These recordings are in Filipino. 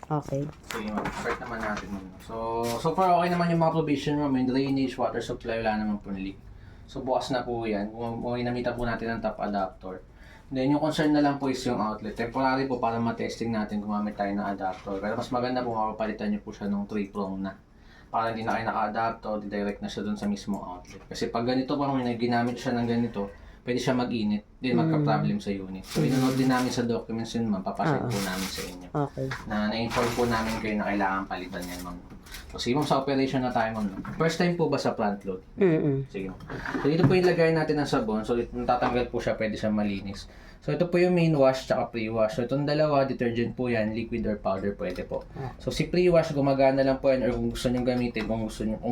Okay. Sige ma'am, start naman natin ma'am. So far okay naman yung mga provision ma'am, yung drainage, water supply, wala naman po leak. So bukas na po yan, kung ginamitan po natin ang top adapter. Then yung concern na lang po is yung outlet. Temporary po para matesting natin gumamit tayo ng adapter. Pero mas maganda po mapapalitan nyo po siya ng 3-prong na. Para hindi na kayo naka-adapt o direct na siya dun sa mismong outlet. Kasi pag ganito po kung ginamit siya ng ganito, pwede siya mag-init, din magka-problem sa unit. So inunod din namin sa documents yun ma'am, papasend po namin sa inyo. Okay. Na-inform po namin kayo na kailangan palitan yan ma'am. So sige ma'am, sa operation na tayo ma'am. First time po ba sa front load? Sige ma'am. So dito po yung lagay natin ng sabon. So natatanggal po siya, pwede siya malinis. So ito po yung main wash tsaka pre-wash. So itong dalawa, detergent po yan, liquid or powder pwede po. So si pre-wash, gumagana lang po yan or kung gusto nyo gamitin, kung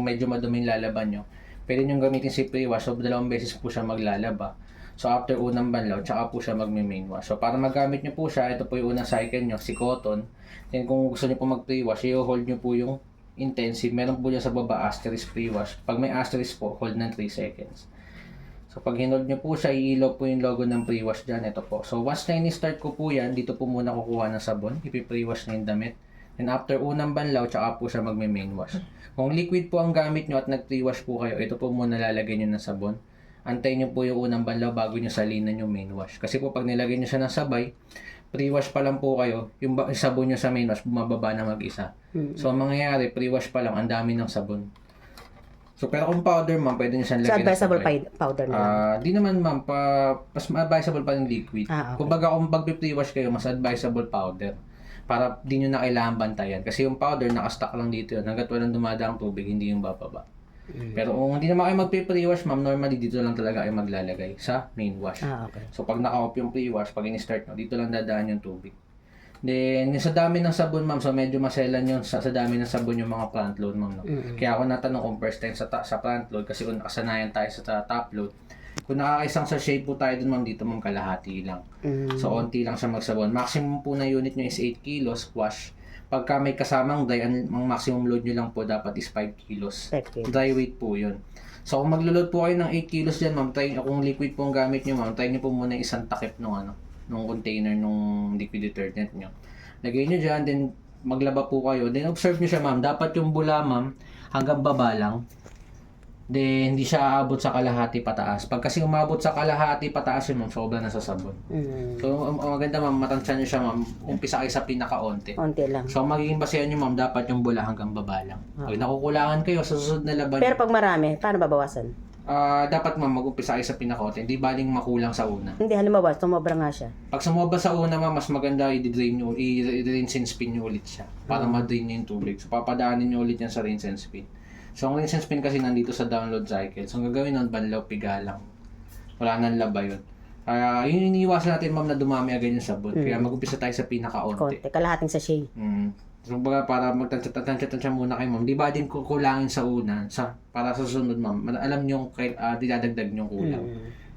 medyo madumi yung lalaban nyo, pwede nyo gamitin si pre-wash. So 2 beses po siya maglalaba. So after unang banlaw, tsaka po siya magme-main wash. So para magamit nyo po siya, ito po yung unang cycle nyo, si cotton. Then kung gusto nyo po mag-pre-wash, i-hold nyo po yung intensive. Meron po dyan sa baba, asterisk pre-wash. Pag may asterisk po, hold ng 3 seconds. So pag hinold nyo po siya, iilaw po yung logo ng pre-wash dyan. Ito po. So once na ini-start ko po yan, dito po muna kukuha ng sabon. Ipi-pre-wash na yung damit. And after unang banlaw, tsaka po siya magme-main wash. Kung liquid po ang gamit nyo at nag-pre-wash po kayo, ito po muna lalagay nyo ng sabon. Antayin nyo po yung unang banlaw bago nyo salinan yung main wash. Kasi po pag nilagay nyo siya ng sabay, pre-wash pa lang po kayo, yung sabon nyo sa main wash, bumababa na mag-isa. So ang mangyayari, pre-wash pa lang, ang dami ng sabon. So pero kung powder ma'am, pwede nyo siyang So, lagyan advisable sabay. powder na lang. Di naman ma'am, mas advisable pa yung liquid. Okay. Kumbaga kung mag-pre-wash kayo, mas advisable powder. Para di nyo na kailangan bantayan. Kasi yung powder, nakastock lang dito yun. Hanggat walang dumadaang tubig, hindi yung bababa. Pero kung hindi naman kayo mag-pre-wash ma'am, normally dito lang talaga kayo maglalagay sa main wash. Okay. So pag naka-off yung pre-wash, pag in-start nyo, dito lang dadaan yung tubig. Then, yung sa dami ng sabon ma'am, so medyo maselan yun sa dami ng sabon yung mga front load ma'am. No? Kaya ako natanong kung first time sa front load, kasi kung nakasanayan tayo sa top load, kung nakakaisang sachet po tayo dun ma'am, dito ma'am kalahati lang. So onti lang siya magsabon. Maximum po na unit nyo is 8 kilos wash. Pagka may kasamang dry, ang maximum load nyo lang po dapat is 5 kilos. Dry weight po yun. So kung maglo-load po kayo ng 8 kilos dyan ma'am, kung liquid po ang gamit nyo ma'am, try nyo po muna isang takip nung container nung liquid detergent nyo. Lagay nyo dyan, then maglaba po kayo. Then observe nyo siya ma'am, dapat yung bula ma'am hanggang baba lang. Then hindi siya aabot sa kalahati pataas. Pag kasi umabot sa kalahati pataas yun ma'am, sobra na sa sabon. So maganda ma'am, matansya nyo siya ma'am, umpisa kayo sa pinaka-onti. Onti lang. So magiging basehan nyo ma'am, dapat yung bula hanggang baba lang. Pag nakukulangan kayo sa susunod na laban, Pero pag marami, paano babawasan? dapat ma'am mag-umpisa kayo sa pinaka-onti. Hindi baling makulang sa una. Hindi, halimbawa, tumobra nga siya. Pag sumobra sa una ma'am, mas maganda i-rinse and spin nyo ulit siya para ma-drain nyo yung tubig. So papadaanin nyo ulit yan sa rinse and spin. So ang rinse and spin kasi nandito sa download cycle. So ang gagawin nun, banlaw, piga lang. Wala nang laba yun. Kaya yun iniiwasan natin ma'am na dumami agad yung sabon. Kaya mag-umpisa tayo sa pinaka-onti. Konti, kalahating sachet. So baga para magtansya muna kayo ma'am. Di ba din kukulangin sa una, para sa susunod ma'am. Alam nyo dinadagdag nyo kulang.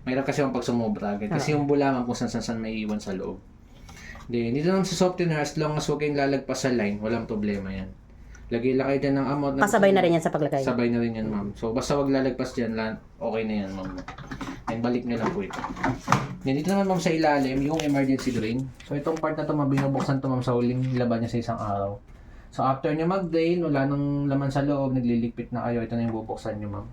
Mahirap kasi yung pag sumobra agad. Kasi yung bula ma'am kung saan may iwan sa loob. Then dito naman sa softener, as long as huwag kayong lalagpas sa line, walang problema yan. Lagay lang kayo dyan ng amount. Pasabay na rin yan sa paglagay. Sabay na rin yan ma'am. So basta wag lalagpas dyan, okay na yan ma'am. And balik nyo lang po ito. Then dito naman ma'am sa ilalim, yung emergency drain. So itong part na ito ma'am, binubuksan ito ma'am sa huling laban niya sa isang araw. So after nyo mag-drain, wala nang laman sa loob, nagliligpit na kayo. Ito na yung bubuksan nyo ma'am.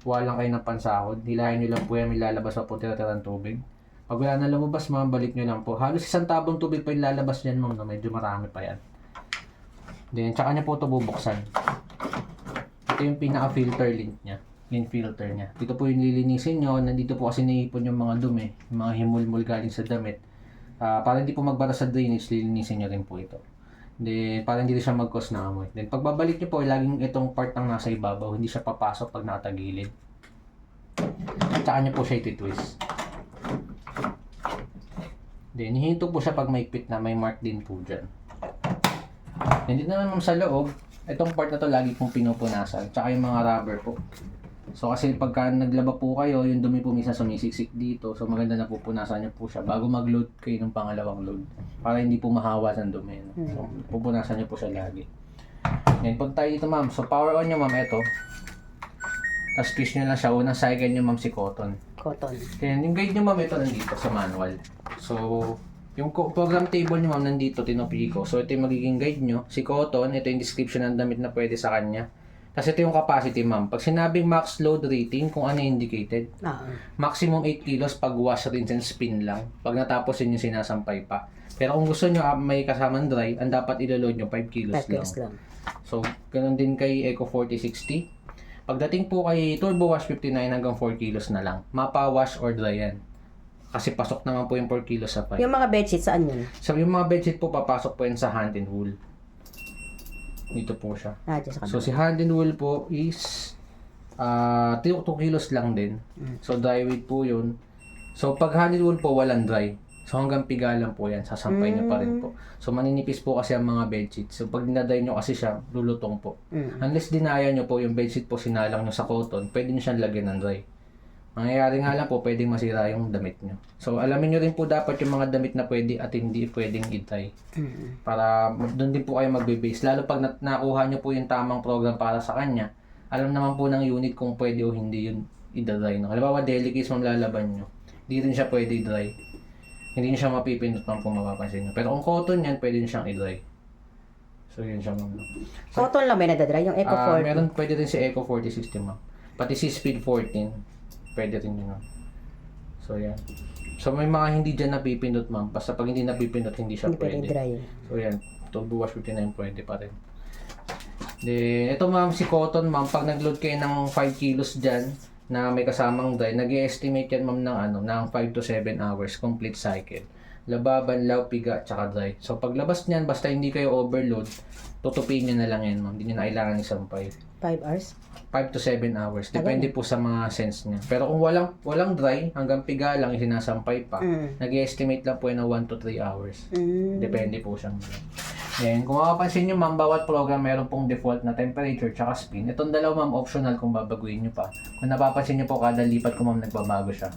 Kuha lang kayo ng pansahod. Hilahin nyo lang po yan, may lalabas pa po tira-tirang tubig. Pag wala na lumabas ma'am, balik nyo lang po. Halos isang tabong tubig pa yung lalabas yan ma'am, na medyo marami pa yan. Then, tsaka niya po ito bubuksan. Ito yung pinaka-filter lint niya. Yung filter niya. Dito po yung lilinisin nyo. Nandito po kasi naipon yung mga dumi. Yung mga himulmul galing sa damit. Para hindi po magbara sa drainage, lilinisin nyo rin po ito. Then, para hindi siya mag-cause ng amoy. Then, pagbabalik nyo po, laging itong part ang nasa ibabaw. Hindi siya papasok pag nakatagilid. Tsaka nyo po siya iti-twist. Then, hihinto po siya pag may pit na. May mark din po dyan. Hindi naman sa loob, itong part na to lagi pong pinupunasan, tsaka yung mga rubber po. So kasi pagka naglaba po kayo, yung dumi po minsan sumisiksik dito, so maganda na pupunasan nyo po siya bago mag-load kayo ng pangalawang load para hindi po mahawas ang dumi. So pupunasan nyo po siya lagi. Then pag tayo dito ma'am, so power on nyo ma'am, ito. Tapos twist nyo lang siya, unang cycle nyo ma'am si cotton. Cotton. Then yung guide nyo ma'am, ito nandito sa manual. So Yung program table nyo, ma'am, nandito, tinupi ko. So, ito yung magiging guide nyo. Si Cotton, ito yung description ng damit na pwede sa kanya. Tapos ito yung capacity, ma'am. Pag sinabing max load rating, kung ano yung indicated, maximum 8 kilos pag wash, rinse, and spin lang. Pag natapos yun yung sinasampay pa. Pero kung gusto nyo may kasamang dry, ang dapat ilo-load nyo 5 kilos 5 kilos lang. So, ganun din kay Eco 4060. Pagdating po kay Turbo Wash 59 hanggang 4 kilos na lang. Mapa wash or dry yan. Kasi pasok naman po yung 4 kilos sa 5. Yung mga bedsheet, saan yun? So, yung mga bedsheet po, papasok po yan sa hand and wool. Dito po siya. Dyan sa So, kabila. si hand and wool po is 2 kilos lang din. So, dry weight po yun. So, pag hand and wool po, walang dry. So, hanggang piga lang po yan. Sasampay nyo pa rin po. So, maninipis po kasi ang mga bedsheet. So, pag dinadry nyo kasi siya, lulutong po. Unless dinaya nyo po yung bedsheet po, sinalang nyo sa cotton, pwede nyo siyang lagyan ng dry. Mangyayari nga lang po, pwedeng masira yung damit nyo. So, alamin nyo rin po dapat yung mga damit na pwede at hindi pwedeng i-dry. Para doon din po kayo magbe-base. Lalo pag nakuha nyo po yung tamang program para sa kanya, alam naman po ng unit kung pwede o hindi yun i-dry. No? Halimbawa, delicates mong lalaban nyo. Hindi rin siya pwede i-dry. Hindi nyo siya mapipindot man kung mapapansin nyo. Pero kung cotton yan, pwede nyo siyang i-dry. So, yun siya, ma'am. Cotton lang may nadadry, yung Eco 40. Meron, pwede rin si Eco 4060, ma'am. Pati si Speed 14. Pwede rin yun, ma'am. So, yan. So, may mga hindi dyan napipindot, ma'am. Basta pag hindi napipindot, hindi siya Hindi pwede pwede. dry. So, yan. Turbo Wash 59 pwede pa rin. Then, ito, ma'am, si cotton, ma'am. Pag nag-load kayo ng 5 kilos dyan, na may kasamang dry, nag-estimate yan, ma'am, ng 5 to 7 hours, complete cycle. Lababan, law, piga, tsaka dry. So, paglabas niyan, basta hindi kayo overload, tutupiin nyo na lang yan, ma'am. Hindi nyo na kailangan isampay. 5 hours? 5 to 7 hours. Depende po sa mga sense niya. Pero kung walang dry, hanggang piga lang, sinasampay pa, nag-estimate lang po yan ng 1 to 3 hours. Depende po siya. Then, kung makapansin nyo, ma'am, bawat program meron pong default na temperature tsaka spin. Itong dalawa, ma'am, optional kung babaguhin nyo pa. Kung napapansin nyo po, kada lipat ko, ma'am, nagbabago siya.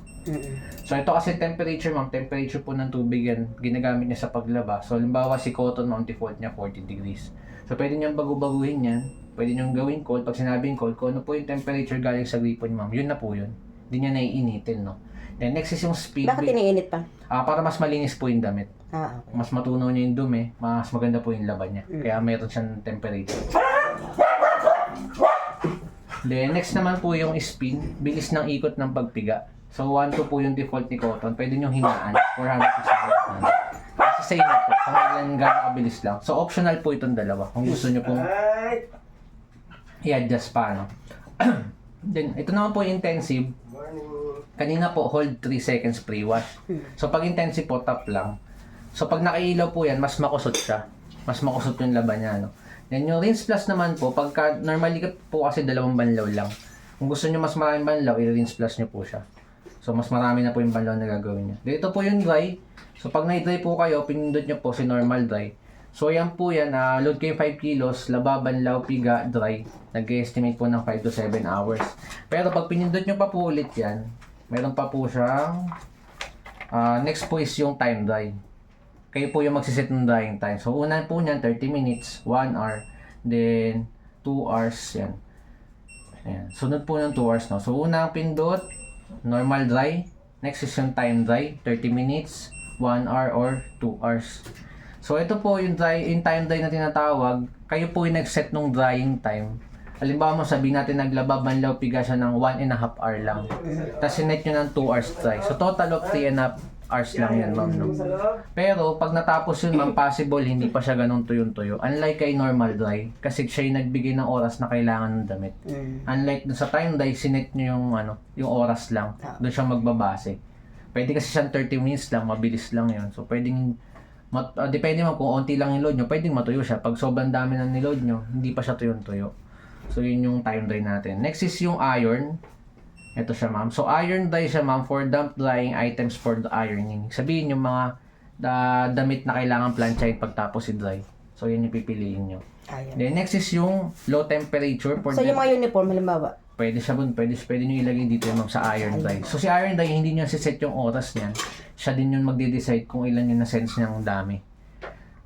So, ito kasi temperature, ma'am, temperature po ng tubig yan, ginagamit niya sa paglaba. So, halimbawa si cotton, ma'am, default niya 40 degrees. So, pwede nyo bago-baguhin yan. Pwede nyo gawin cold. Pag sinabing cold, kung ano po yung temperature galing sa gripo niyo, ma'am, yun na po yun. Hindi niya naiinitin, no? Then, next is yung speed. Bakit iniinit pa? Para mas malinis po yung damit. Okay. Mas matunaw niya yung dumi, mas maganda po yung laban niya. Kaya mayroon siyang temperature. Then, next naman po yung spin. Bilis ng ikot ng pagpiga. So, 1 to po yung default ni cotton. Pwede nyo hinaan. 400 Kasi sa inyo po, kung ilan gano'ng kabilis lang. So, optional po itong dalawa. Kung gusto nyo pong i-adjust pa, no? Then, ito naman po yung intensive. Kanina po, hold 3 seconds pre-wash. So, pag intensive po, tap lang. So, pag nakailaw po yan, mas makusot siya. Mas makusot yung laban niya, no? Then, yung rinse plus naman po, pagka normally po kasi 2 banlaw lang. Kung gusto nyo mas maraming banlaw, i-rinse plus nyo po siya. So, mas marami na po yung banlaw na gagawin nyo. Dito po yung dry. So, pag na-dry po kayo, pinindot nyo po si normal dry. So, yan po yan. Load kayo 5 kilos, laba, banlaw, piga, dry. Nag-estimate po ng 5 to 7 hours. Pero pag pinindot nyo pa po ulit yan, meron pa po siyang next po is yung time dry. Kayo po yung magsiset ng drying time. So, una po niyan, 30 minutes, 1 hour, then 2 hours, yan. Ayan. Sunod po ng 2 hours, no? So, unang pindot, normal dry. Next is yung time dry, 30 minutes, 1 hour, or 2 hours. So, ito po yung time dry na tinatawag. Kayo po yung nag-set ng drying time. Halimbawa mo, sabihin natin naglaba, banlaw, piga siya ng 1.5 hour lang. Tapos sinet nyo ng 2 hours dry. So, total of 3.5 hours lang yan, ma'am, no? Pero, pag natapos yun, ma'am, possible, hindi pa siya ganun tuyong-tuyo. Unlike kay normal dry, kasi siya yung nagbigay ng oras na kailangan ng damit. Unlike dun sa time dry, sinet nyo yung oras lang. Doon siya magbabase. Pwede kasi siyang 30 minutes lang, mabilis lang yun. So, pwedeng, depende mo kung onti lang yung load nyo, pwedeng matuyo siya. Pag sobrang dami na niload nyo, hindi pa siya tuyong-tuyo. So, yun yung time dry natin. Next is yung iron. Ito siya, ma'am. So, iron dry siya, ma'am, for damp drying items for the ironing. Sabihin yung mga damit na kailangan planchahin pagtapos i-dry. So, yun yung pipiliin nyo. Then, next is yung low temperature. For So, yung mga uniform, halimbawa? Pwede siya dun. Pwede nyo ilagay dito yung ma'am sa iron dry. So, si iron dry, hindi nyo siset yung oras niyan. Siya din yung magde-decide kung ilan yung na-sense niyang dami.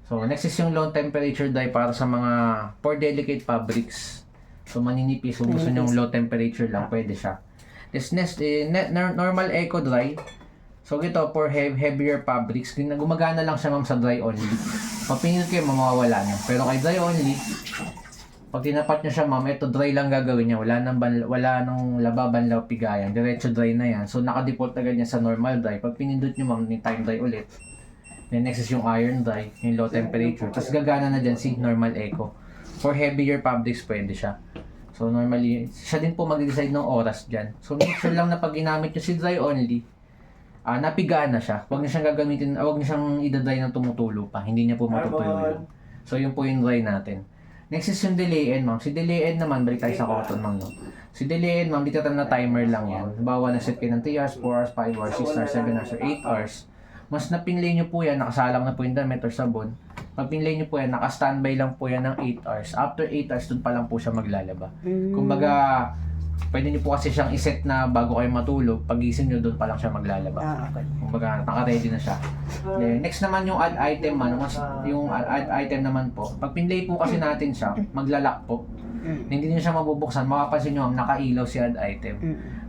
So, next is yung low temperature dry para sa mga for delicate fabrics. So, maninipis. Kung gusto nyo low temperature lang, pwede siya. This next, normal eco dry. So ito, for heavier fabrics, gumagana lang siya ma'am sa dry only. Pag pinil kayo, mawawala niya. Pero kay dry only, pag tinapat niya siya ma'am, ito dry lang gagawin niya. Wala nang lababan, pigayan. Diretso dry na yan. So naka-default agad niya sa normal dry. Pag pinindot niyo ma'am, ni time dry ulit. Then next is yung iron dry, yung low temperature. Tapos gagana na dyan si normal eco. For heavier fabrics, pwede siya. So normally, siya din po mag-decide ng oras dyan. So make sure lang na pag ginamit niyo si dry only, napigaan na siya. Huwag niyo siyang gagamitin, huwag niyo siyang i-dry ng tumutulo pa. Hindi niya po matutuyo yun. So yun po yung dry natin. Next is yung delay-in, ma'am. Si delay-in naman, balik tayo sa cotton, ma'am. No? Si delay-in, ma'am, dito tayo na timer lang yan. Bawa na set kayo ng 3 hours, 4 hours, 5 hours, 6 hours, 7 hours, or 8 hours. Mas napinlay nyo po yan, nakasalang na po yung damit or sabon. Pag pinlay nyo po yan, naka-standby lang po yan ng 8 hours. After 8 hours, dun pa lang po siya maglalaba. Kumbaga, pwede nyo po kasi siyang iset na bago kayo matulog, pagising nyo, doon pa lang siya maglalaba. Okay. Kumbaga, naka-ready na siya. Then, next naman yung add item man. Yung add item naman po, pag pinlay po kasi natin siya, maglalak po. Hindi nyo siya mabubuksan, makapansin nyo, nakailaw si add item.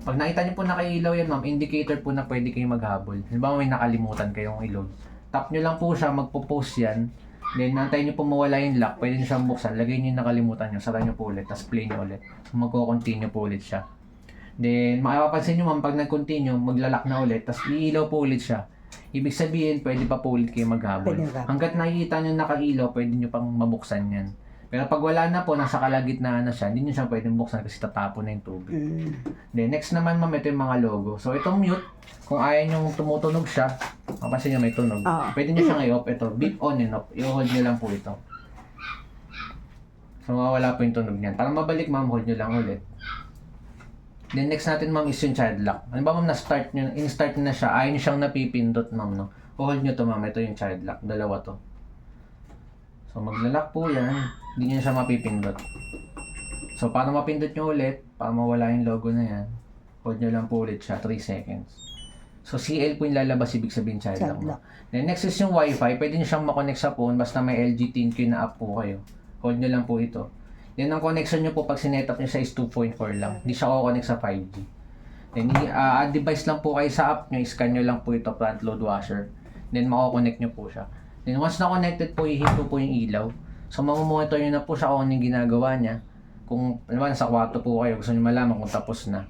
Pag nakita nyo po nakailaw yan, ma'am, indicator po na pwede kayong maghabol. Halimbawa may nakalimutan kayong ilog. Tap nyo lang po siya, magpo-post yan. Then, nantayin nyo po mawala yung lock, pwede nyo siyang buksan. Lagay nyo yung nakalimutan nyo, sara nyo po ulit, tapos play nyo ulit. Magko-continue po ulit siya. Then, makapapansin nyo, ma'am, pag nag-continue, maglalak na ulit, tapos iilaw po ulit siya. Ibig sabihin, pwede pa po ulit kayo maghabol. Hanggat nakikita nyo nakailaw, pwede nyo pang mabuksan yan. Pero pag wala na po, nasa kalagitnaan na siya, hindi nyo siya pwedeng buksan kasi tatapon na yung tubig. Then, next naman ma'am, ito yung mga logo. So, itong mute, kung ayaw nyo tumutunog siya, mapapansin nyo may tunog, pwede nyo siyang i-off. Ito, beep on and off. I-hold nyo lang po ito. So, mawawala po yung tunog niyan. Para mabalik ma'am, hold nyo lang ulit. Then, next natin ma'am is yung child lock. Ano ba ma'am, na-start nyo, in-start nyo na siya, ayaw nyo siyang napipindot ma'am, no? Hold nyo to ma'am, ito yung child lock. Dalawa to. So, maglalak po yan. Hindi nyo siya mapipindot. So, para mapindot nyo ulit, para mawala yung logo na yan, hold nyo lang po ulit siya, 3 seconds. So, CL po yung lalabas, ibig sabihin child lock. Then, next is yung Wi-Fi. Pwede nyo siyang makonect sa phone, basta may LG ThinQ na app po kayo. Hold nyo lang po ito. Yan ang connection nyo po pag sinet up nyo siya is 2.4 lang. Hindi siya ko-connect sa 5G. Then, device lang po kayo sa app nyo, scan nyo lang po ito, front load washer. Then, mako-connect nyo po siya. Then once na connected po, i-hit po yung ilaw. So mamomonitor nyo na po siya kung ano yung ginagawa niya. Kung ano ba, nasa kwarto po kayo, gusto nyo malaman kung tapos na.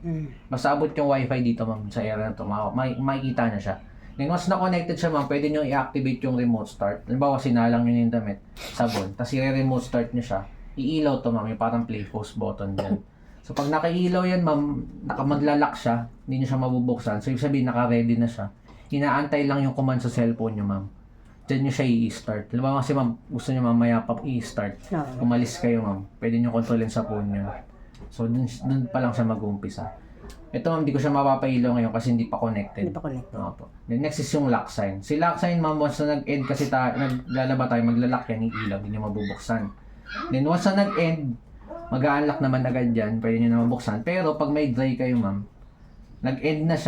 Basta abot yung wifi dito ma'am sa area na ito, makikita na siya. Then once na connected siya ma'am, pwede nyo i-activate yung remote start. Halimbawa sinalang nyo yung damit, sabon, tapos i-remote start nyo siya. Iilaw to ma'am, yung parang play pause button dyan. So pag nakailaw yan ma'am, maglalak siya, hindi nyo siya mabubuksan. So ibig sabihin naka-ready na siya. Inaantay lang yung command sa cellphone nyo ma'am. Diyan nyo siya i-start. Alam mo kasi ma'am, gusto nyo mamaya pa i-start. Umalis kayo ma'am. Pwede nyo kontrolin sa phone nyo. So dun pa lang siya mag-uumpisa. Ito ma'am, di ko siya mapapailaw ngayon kasi hindi pa connected. Hindi pa connected. Then next is yung lock sign. Si lock sign ma'am, once na nag-end kasi naglalaba tayo, maglalak yan yung ilaw, hindi nyo mabubuksan. Then once na nag-end, mag-unlock naman agad yan, pwede nyo na mabuksan. Pero pag may dry kayo ma'am, nag-end na siya,